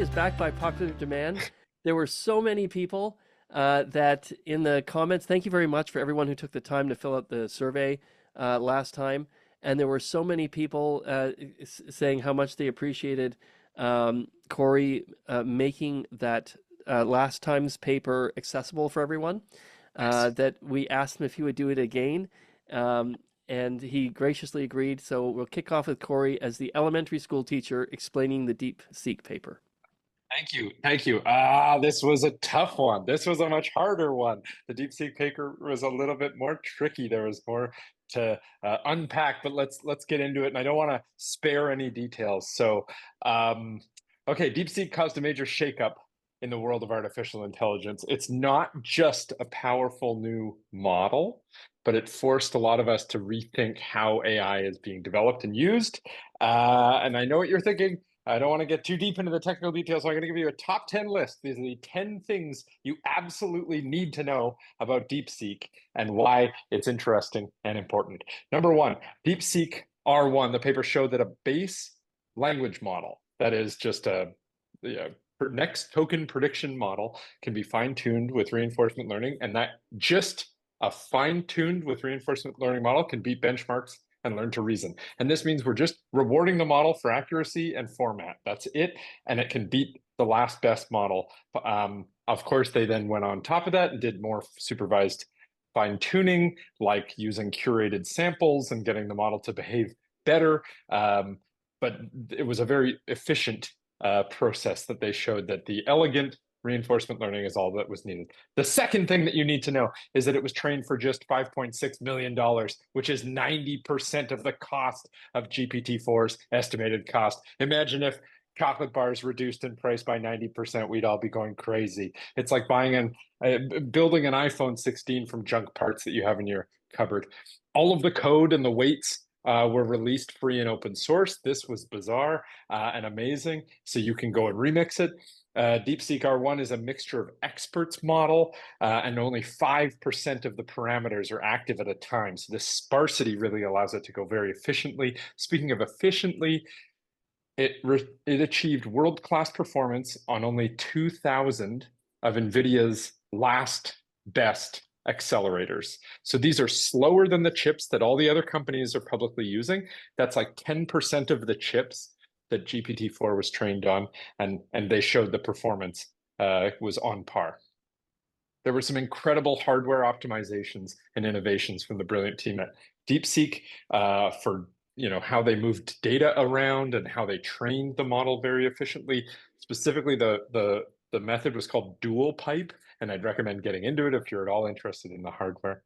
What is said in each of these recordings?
is back by popular demand. There were so many people that in the comments, thank you very much for everyone who took the time to fill out the survey last time. And there were so many people saying how much they appreciated Kory making that last time's paper accessible for everyone, that we asked him if he would do it again. And he graciously agreed. So we'll kick off with Kory as the elementary school teacher explaining the DeepSeek paper. Thank you. Thank you. This was a tough one. This was a much harder one. The DeepSeek paper was a little bit more tricky. There was more to unpack, but let's get into it. And I don't want to spare any details. So, okay, DeepSeek caused a major shakeup in the world of artificial intelligence. It's not just a powerful new model, but it forced a lot of us to rethink how AI is being developed and used. And I know what you're thinking. I don't want to get too deep into the technical details, so I'm going to give you a top 10 list. These are the 10 things you absolutely need to know about DeepSeek and why it's interesting and important. Number one, DeepSeek R1, the paper showed that a base language model, that is just a next token prediction model, can be fine-tuned with reinforcement learning, and that just a fine-tuned with reinforcement learning model can beat benchmarks and learn to reason. And this means we're just rewarding the model for accuracy and format. That's it. And it can beat the last best model. Of course, they then went on top of that and did more supervised fine-tuning, like using curated samples and getting the model to behave better. But it was a very efficient process that they showed that the elegant reinforcement learning is all that was needed. The second thing that you need to know is that it was trained for just $5.6 million, which is 90% of the cost of GPT-4's estimated cost. Imagine if chocolate bars reduced in price by 90%, we'd all be going crazy. It's like building an iPhone 16 from junk parts that you have in your cupboard. All of the code and the weights were released free and open source. This was bizarre and amazing. So you can go and remix it. DeepSeek R1 is a mixture of experts model, and only 5% of the parameters are active at a time. So this sparsity really allows it to go very efficiently. Speaking of efficiently, it achieved world-class performance on only 2,000 of NVIDIA's last best accelerators. So these are slower than the chips that all the other companies are publicly using. That's like 10% of the chips that GPT-4 was trained on, and they showed the performance was on par. There were some incredible hardware optimizations and innovations from the brilliant team at DeepSeek for how they moved data around and how they trained the model very efficiently. Specifically, the method was called dual pipe, and I'd recommend getting into it if you're at all interested in the hardware.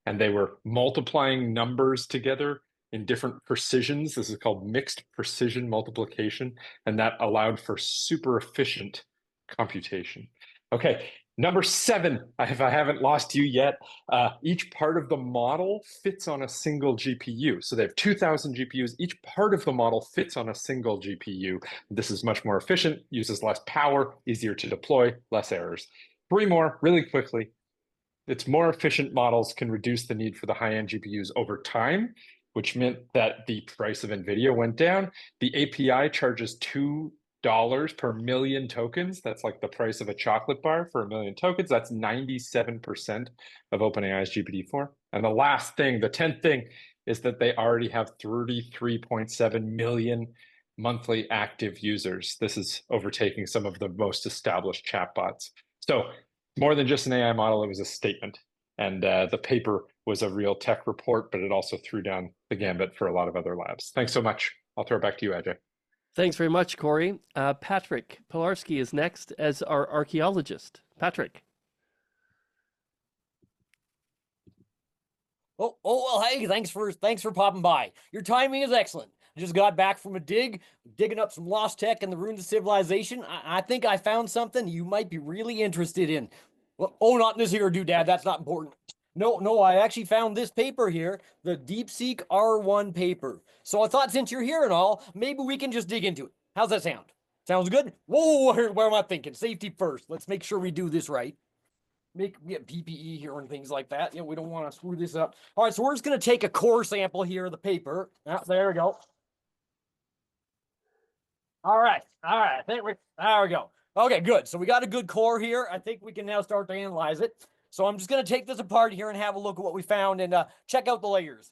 And they were multiplying numbers together in different precisions. This is called mixed precision multiplication, and that allowed for super efficient computation. Okay, number 7, if I haven't lost you yet, each part of the model fits on a single GPU. So they have 2,000 GPUs. Each part of the model fits on a single GPU. This is much more efficient, uses less power, easier to deploy, less errors. 3 more really quickly. Its more efficient models can reduce the need for the high-end GPUs over time, which meant that the price of NVIDIA went down. The API charges $2 per million tokens. That's like the price of a chocolate bar for 1 million tokens. That's 97% of OpenAI's GPT-4. And the last thing, the 10th thing, is that they already have 33.7 million monthly active users. This is overtaking some of the most established chatbots. So more than just an AI model, it was a statement. And the paper was a real tech report, but it also threw down the gambit for a lot of other labs. Thanks so much. I'll throw it back to you, Ajay. Thanks very much, Kory. Patrick Pilarski is next as our archaeologist. Patrick. Oh, well, hey, thanks for popping by. Your timing is excellent. I just got back from a digging up some lost tech in the ruins of civilization. I think I found something you might be really interested in. Well, oh, not in this here, doodad. That's not important. No, I actually found this paper here, the DeepSeek R1 paper. So I thought since you're here and all, maybe we can just dig into it. How's that sound? Sounds good? Whoa, where am I thinking? Safety first. Let's make sure we do this right. Get PPE here and things like that. We don't want to screw this up. All right, so we're just going to take a core sample here of the paper. There we go. All right. I think there we go. Okay, good. So we got a good core here. I think we can now start to analyze it. So I'm just going to take this apart here and have a look at what we found and check out the layers.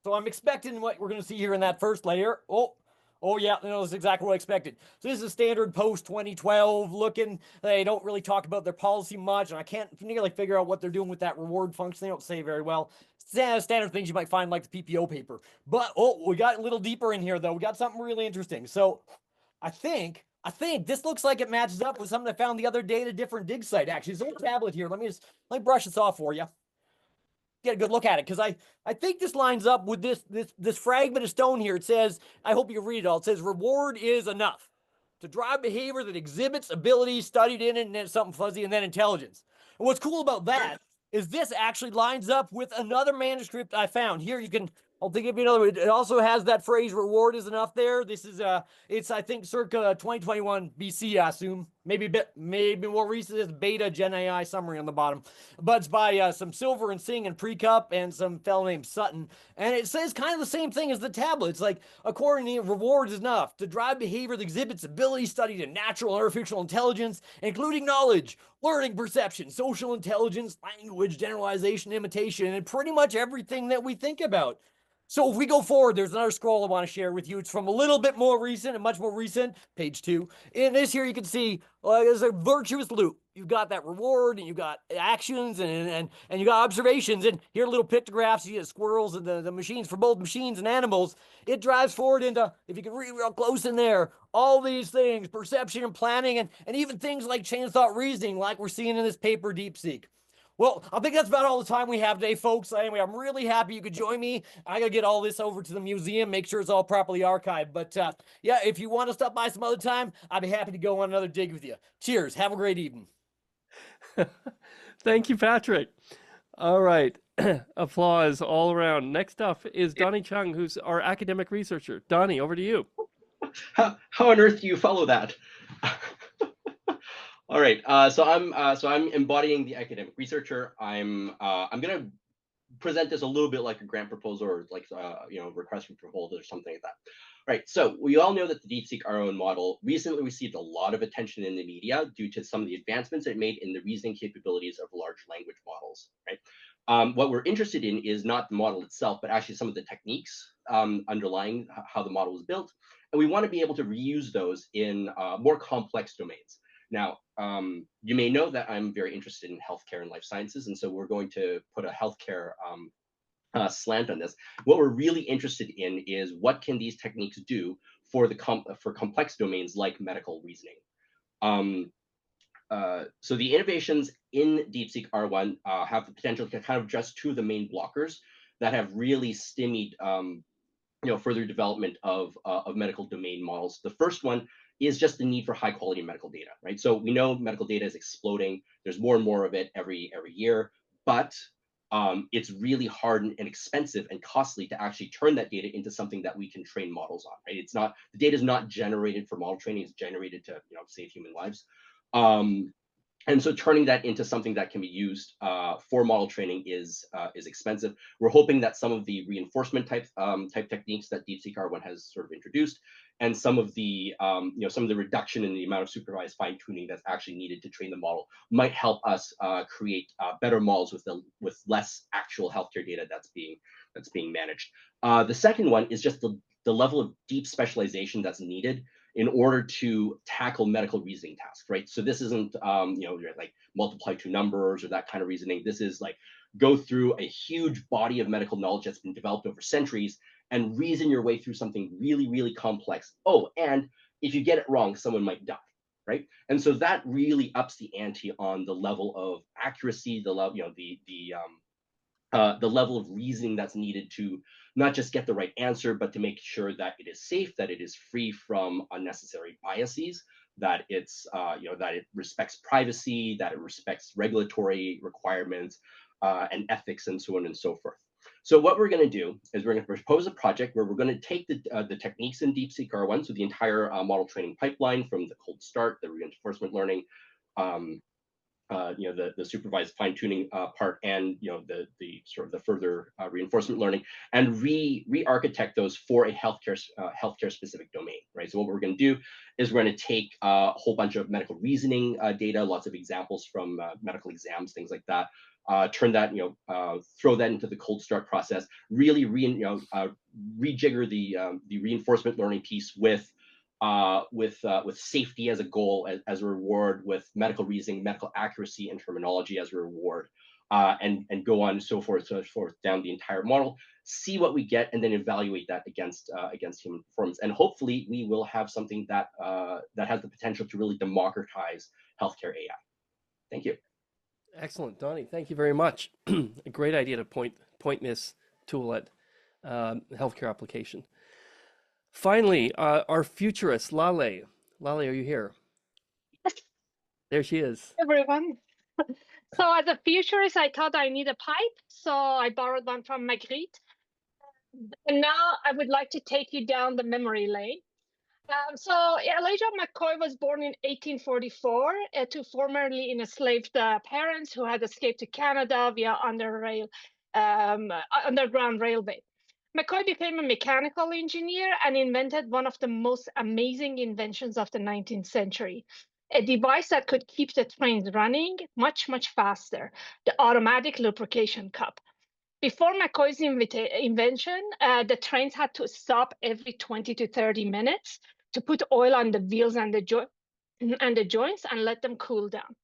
So I'm expecting what we're going to see here in that first layer. Oh yeah, no, that's exactly what I expected. So this is standard post 2012 looking. They don't really talk about their policy much, and I can't nearly figure out what they're doing with that reward function. They don't say very well. Standard things you might find like the PPO paper. But we got a little deeper in here though. We got something really interesting. So I think this looks like it matches up with something I found the other day at a different dig site. Actually, there's a little tablet here. Let me brush this off for you. Get a good look at it because I think this lines up with this fragment of stone here. It says, I hope you read it all. It says reward is enough to drive behavior that exhibits abilities studied in it, and then something fuzzy, and then intelligence. And what's cool about that is this actually lines up with another manuscript I found. Here you can, I'll give you another. It also has that phrase "reward is enough" there. This is it's I think circa 2021 BC. I assume maybe more recent. Is beta Gen AI summary on the bottom, but it's by some Silver and Singh and Precup and some fellow named Sutton, and it says kind of the same thing as the tablet. It's like according to reward is enough to drive behavior that exhibits ability studied in natural and artificial intelligence, including knowledge, learning, perception, social intelligence, language, generalization, imitation, and pretty much everything that we think about. So if we go forward, there's another scroll I want to share with you. It's from a little bit more recent and much more recent, page 2. In this here, you can see there's a virtuous loop. You've got that reward, and you've got actions, and you got observations. And here are little pictographs. You get squirrels and the machines for both machines and animals. It drives forward into, if you can read real close in there, all these things, perception and planning, and even things like chain of thought reasoning, like we're seeing in this paper, DeepSeek. Well, I think that's about all the time we have today, folks. Anyway, I'm really happy you could join me. I got to get all this over to the museum, make sure it's all properly archived. But yeah, if you want to stop by some other time, I'd be happy to go on another dig with you. Cheers. Have a great evening. Thank you, Patrick. All right. Applause all around. Next up is Donny Cheung, who's our academic researcher. Donny, over to you. How on earth do you follow that? All right, so I'm embodying the academic researcher. I'm gonna present this a little bit like a grant proposal or like request for proposal or something like that. All right, so we all know that the DeepSeek R1 model recently received a lot of attention in the media due to some of the advancements it made in the reasoning capabilities of large language models. Right. What we're interested in is not the model itself, but actually some of the techniques underlying how the model was built, and we want to be able to reuse those in more complex domains. Now, you may know that I'm very interested in healthcare and life sciences, and so we're going to put a healthcare slant on this. What we're really interested in is what can these techniques do for for complex domains like medical reasoning. So the innovations in DeepSeek R1 have the potential to kind of address two of the main blockers that have really stymied further development of medical domain models. The first one is just the need for high quality medical data, right? So we know medical data is exploding. There's more and more of it every year, but it's really hard and expensive and costly to actually turn that data into something that we can train models on, right? It's not, the data is not generated for model training, it's generated to save human lives. And so turning that into something that can be used for model training is expensive. We're hoping that some of the reinforcement type techniques that DeepSeek R1 has sort of introduced, and some of the reduction in the amount of supervised fine tuning that's actually needed to train the model might help us create better models with less actual healthcare data that's being managed. The second one is just the level of deep specialization that's needed in order to tackle medical reasoning tasks, right? So this isn't, like multiply two numbers or that kind of reasoning. This is like go through a huge body of medical knowledge that's been developed over centuries and reason your way through something really, really complex. Oh, and if you get it wrong, someone might die, right? And so that really ups the ante on the level of accuracy, the level, the level of reasoning that's needed to not just get the right answer, but to make sure that it is safe, that it is free from unnecessary biases, that it's that it respects privacy, that it respects regulatory requirements and ethics, and so on and so forth. So what we're going to do is we're going to propose a project where we're going to take the techniques in DeepSeek R1, so the entire model training pipeline from the cold start, the reinforcement learning, the supervised fine tuning part, and the sort of the further reinforcement learning, and re-architect those for a healthcare specific domain, right? So what we're going to do is we're going to take a whole bunch of medical reasoning data, lots of examples from medical exams, things like that. Turn that, throw that into the cold start process. Really, rejigger the reinforcement learning piece with safety as a goal, as a reward, with medical reasoning, medical accuracy, and terminology as a reward, and go on and so forth down the entire model. See what we get, and then evaluate that against human performance. And hopefully, we will have something that has the potential to really democratize healthcare AI. Thank you. Excellent, Donny. Thank you very much. A great idea to point this tool at healthcare application. Finally, our futurist, Laleh. Laleh, are you here? Yes. There she is. Everyone. So as a futurist, I thought I need a pipe, so I borrowed one from Magritte. And now I would like to take you down the memory lane. So Elijah McCoy was born in 1844 to formerly enslaved parents who had escaped to Canada via underground railway. McCoy became a mechanical engineer and invented one of the most amazing inventions of the 19th century, a device that could keep the trains running much, much faster, the automatic lubrication cup. Before McCoy's invention, the trains had to stop every 20 to 30 minutes to put oil on the wheels and the joints and let them cool down.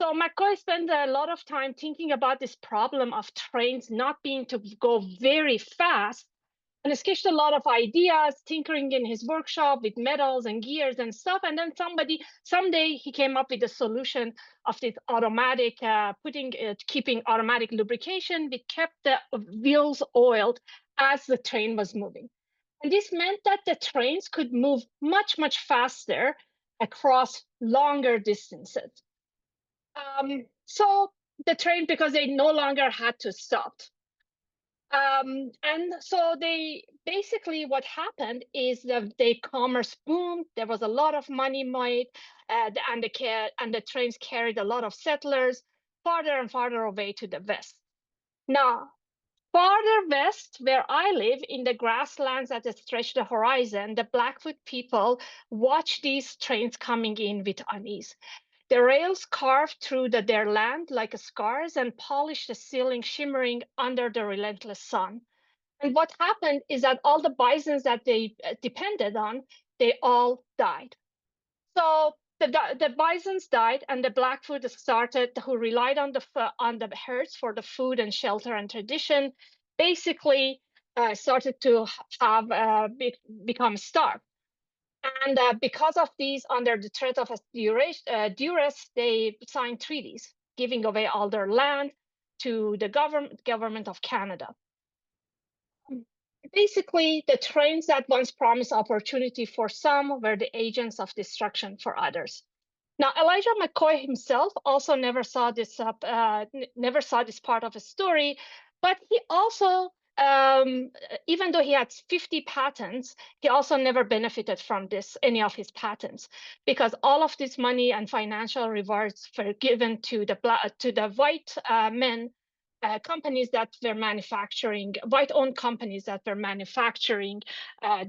So McCoy spent a lot of time thinking about this problem of trains not being to go very fast, and sketched a lot of ideas, tinkering in his workshop with metals and gears and stuff. And then someday he came up with a solution of this automatic, keeping automatic lubrication, which kept the wheels oiled as the train was moving. And this meant that the trains could move much, much faster across longer distances. So the train, because they no longer had to stop. And so what happened is that the commerce boomed. There was a lot of money made, and the trains carried a lot of settlers farther and farther away to the west. Now, farther west, where I live, in the grasslands that stretch the horizon, the Blackfoot people watch these trains coming in with unease. The rails carved through their land like scars and polished the ceiling, shimmering under the relentless sun. And what happened is that all the bisons that they depended on, they all died. So the bisons died, and the Blackfoot started, who relied on the herds for the food and shelter and tradition, basically started to have become starved. And because of these, under the threat of duress, they signed treaties, giving away all their land to the government of Canada. Basically, the trains that once promised opportunity for some were the agents of destruction for others. Now, Elijah McCoy himself also never saw this part of his story, but he also, even though he had 50 patents, he also never benefited from any of his patents, because all of this money and financial rewards were given to the white men. Companies that were manufacturing, white-owned companies that were manufacturing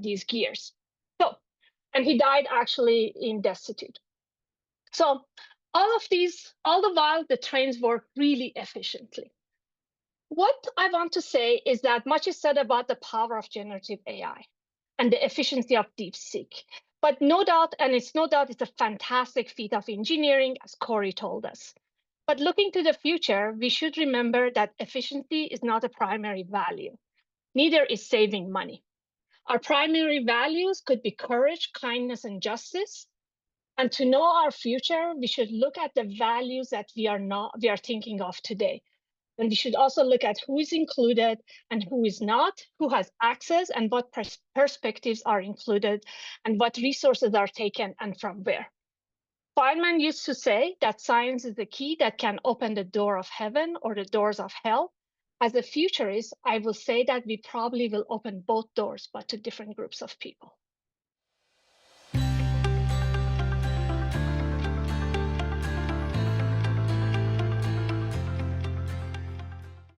these gears. So, and he died actually in destitute. So all the while, the trains work really efficiently. What I want to say is that much is said about the power of generative AI and the efficiency of DeepSeek. But it's no doubt it's a fantastic feat of engineering, as Kory told us. But looking to the future, we should remember that efficiency is not a primary value. Neither is saving money. Our primary values could be courage, kindness, and justice. And to know our future, we should look at the values that we are thinking of today. And we should also look at who is included and who is not, who has access, and what perspectives are included, and what resources are taken and from where. Feynman used to say that science is the key that can open the door of heaven or the doors of hell. As a futurist, I will say that we probably will open both doors, but to different groups of people.